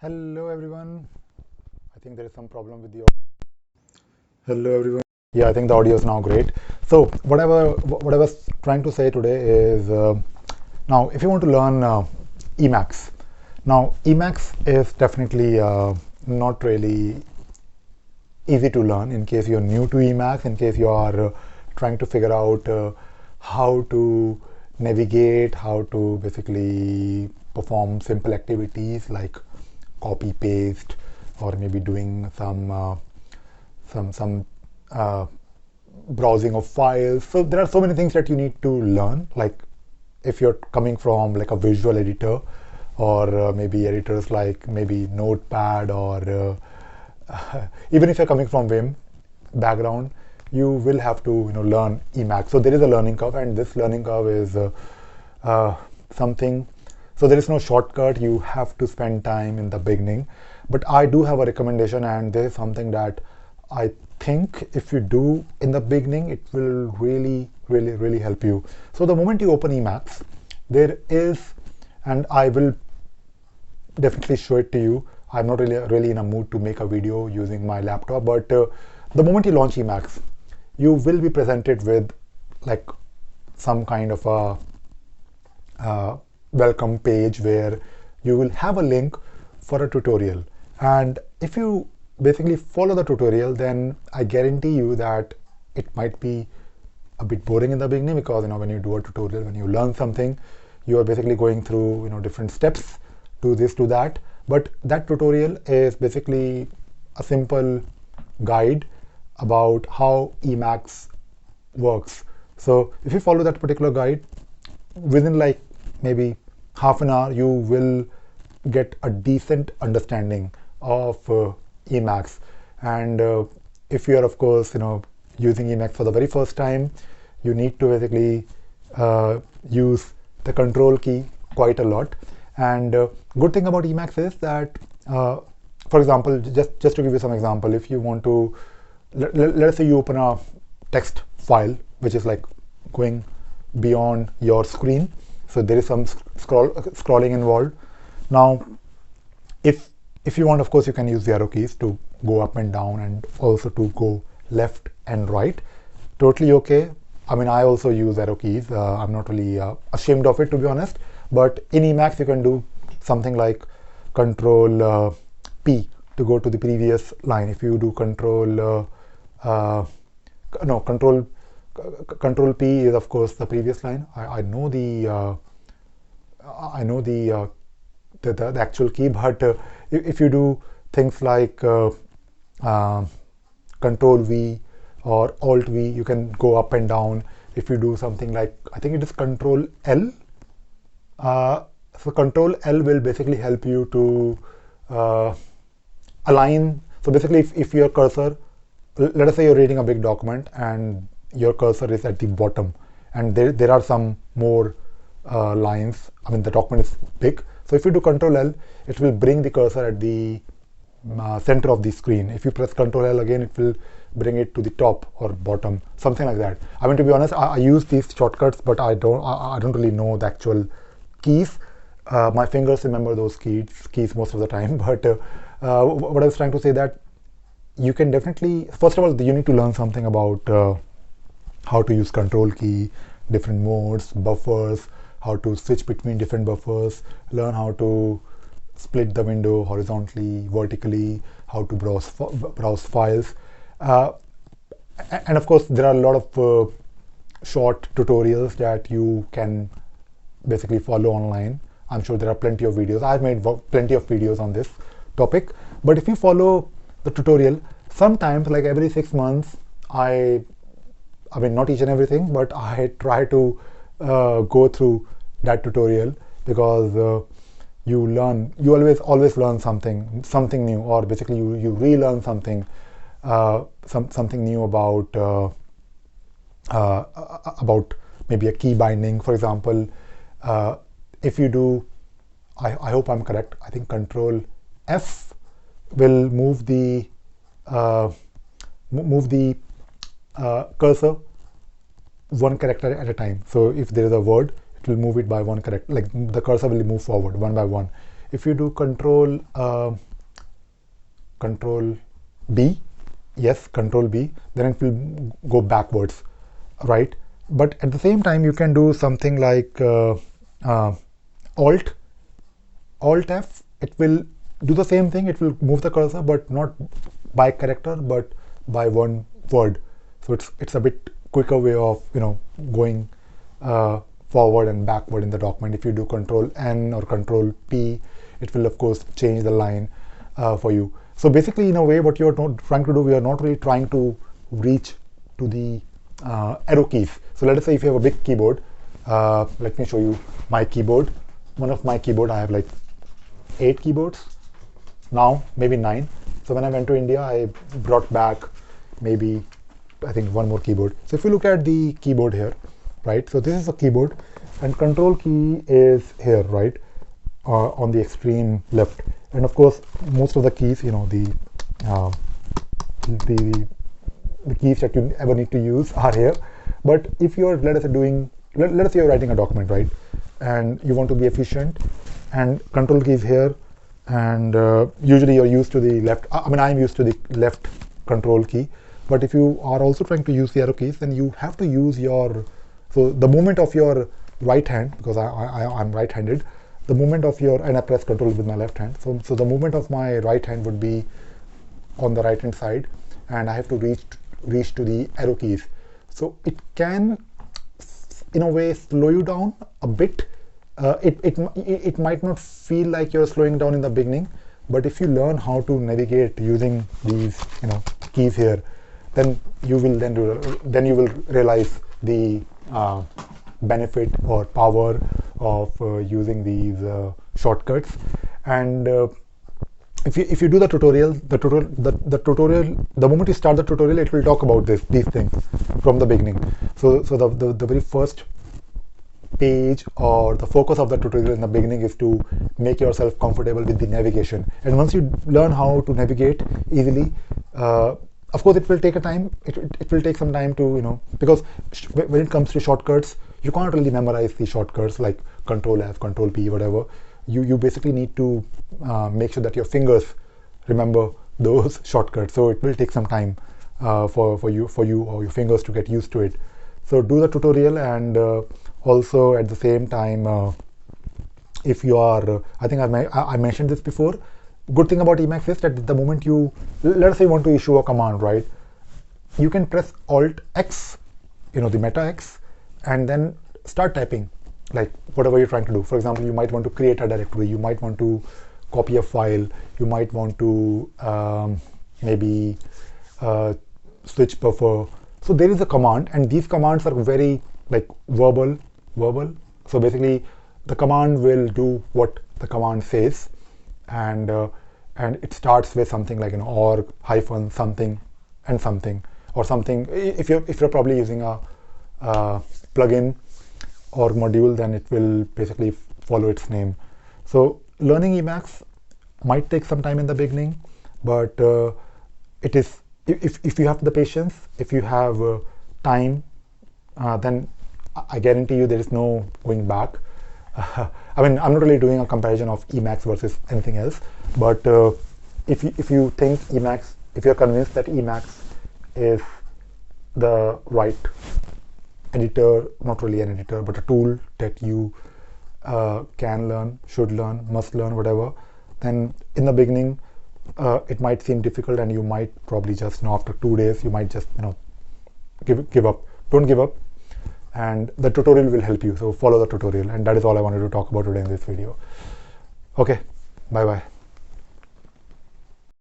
Hello everyone. I think there is some problem with the Hello everyone. Yeah, I think the audio is now great. So what I was trying to say today is now if you want to learn Emacs. Now Emacs is definitely not really easy to learn in case you're new to Emacs, in case you are trying to figure out how to navigate, how to basically perform simple activities like copy paste, or maybe doing some browsing of files. So there are so many things that you need to learn, like if you're coming from like a visual editor, or maybe editors like maybe Notepad, or even if you're coming from Vim background, you will have to learn Emacs. So there is a learning curve, and this learning curve is something. So there is no shortcut. You have to spend time in the beginning. But I do have a recommendation, and this is something that I think if you do in the beginning, it will really help you. So the moment you open Emacs, there is, and I will definitely show it to you. I'm not really in a mood to make a video using my laptop, but the moment you launch Emacs, you will be presented with like some kind of a welcome page where you will have a link for a tutorial. And if you basically follow the tutorial, then I guarantee you that it might be a bit boring in the beginning, because when you do a tutorial, when you learn something, you are basically going through different steps, do this, do that. But that tutorial is basically a simple guide about how Emacs works. So if you follow that particular guide, within like maybe half an hour, you will get a decent understanding of Emacs. And if you are, of course, using Emacs for the very first time, you need to basically use the control key quite a lot. And good thing about Emacs is that, for example, just to give you some example, if you want to, let's say you open a text file which is like going beyond your screen, so there is some scrolling involved. Now, if you want, of course, you can use the arrow keys to go up and down, and also to go left and right. Totally okay. I mean, I also use arrow keys. I'm not really ashamed of it, to be honest. But in Emacs, you can do something like Control P to go to the previous line. If you do Control P is, of course, the previous line. I know the actual key, but if you do things like Control V or Alt V, you can go up and down. If you do something like, I think it is Control L. So Control L will basically help you to align. So basically, if your cursor, let us say you're reading a big document and your cursor is at the bottom, and there are some more lines. I mean, the document is big. So if you do Control L, it will bring the cursor at the center of the screen. If you press Control L again, it will bring it to the top or bottom, something like that. I mean, to be honest, I use these shortcuts, but I don't really know the actual keys. My fingers remember those keys most of the time. But what I was trying to say, that you can definitely, first of all, you need to learn something about how to use control key, different modes, buffers, how to switch between different buffers, learn how to split the window horizontally, vertically, how to browse files. And of course, there are a lot of short tutorials that you can basically follow online. I'm sure there are plenty of videos. I've made plenty of videos on this topic. But if you follow the tutorial, sometimes, like every 6 months, I mean, not each and everything, but I try to go through that tutorial, because you always learn something new, or basically you relearn something new about maybe a key binding, for example. If you do, I hope I'm correct, I think Control F will move the cursor one character at a time. So if there is a word, it will move it by one character, like the cursor will move forward one by one. If you do control B, yes, control B, then it will go backwards, right? But at the same time, you can do something like alt F. It will do the same thing. It will move the cursor, but not by character, but by one word. So it's a bit quicker way of going forward and backward in the document. If you do control N or control P, it will of course change the line for you. So basically, in a way, what you're trying to do, we are not really trying to reach to the arrow keys. So let us say if you have a big keyboard, let me show you my keyboard. One of my keyboard, I have like 8 keyboards now, maybe 9. So when I went to India, I brought back maybe, I think, one more keyboard. So if you look at the keyboard here, right? So this is a keyboard, and control key is here, right, on the extreme left. And of course, most of the keys, the keys that you ever need to use are here. But if you're, let us say you're writing a document, right, and you want to be efficient, and control key is here, and usually you're used to the left. I'm used to the left control key. But if you are also trying to use the arrow keys, then you have to use so the movement of your right hand, because I'm right-handed, the movement of and I press control with my left hand. So the movement of my right hand would be on the right hand side, and I have to reach to the arrow keys. So it can, in a way, slow you down a bit. It might not feel like you're slowing down in the beginning, but if you learn how to navigate using these keys here, then you will realize the benefit or power of using these shortcuts. And if you do the tutorial, the moment you start the tutorial, it will talk about these things from the beginning. So the very first page or the focus of the tutorial in the beginning is to make yourself comfortable with the navigation. And once you learn how to navigate easily, of course it will take a time. It will take some time to because when it comes to shortcuts, you can't really memorize the shortcuts like control F, control P, whatever. You basically need to make sure that your fingers remember those shortcuts. So it will take some time for you or your fingers to get used to it. So do the tutorial, and also at the same time, if you are, I think I mentioned this before. Good thing about Emacs is that the moment let us say you want to issue a command, right? You can press Alt X, the Meta X, and then start typing like whatever you're trying to do. For example, you might want to create a directory, you might want to copy a file, you might want to maybe switch buffer. So there is a command, and these commands are very like verbal. So basically, the command will do what the command says, and it starts with something like org hyphen something and something or something. If you're probably using a plugin or module, then it will basically follow its name. So learning Emacs might take some time in the beginning, but it is if you have the patience, if you have time, then I guarantee you there is no going back. I'm not really doing a comparison of Emacs versus anything else, but if you think Emacs, if you're convinced that Emacs is the right editor, not really an editor, but a tool that you can learn, should learn, must learn, whatever, then in the beginning it might seem difficult, and you might probably just after 2 days you might just give up. Don't give up, and the tutorial will help you. So follow the tutorial, and that is all I wanted to talk about today in this video. Okay, bye bye.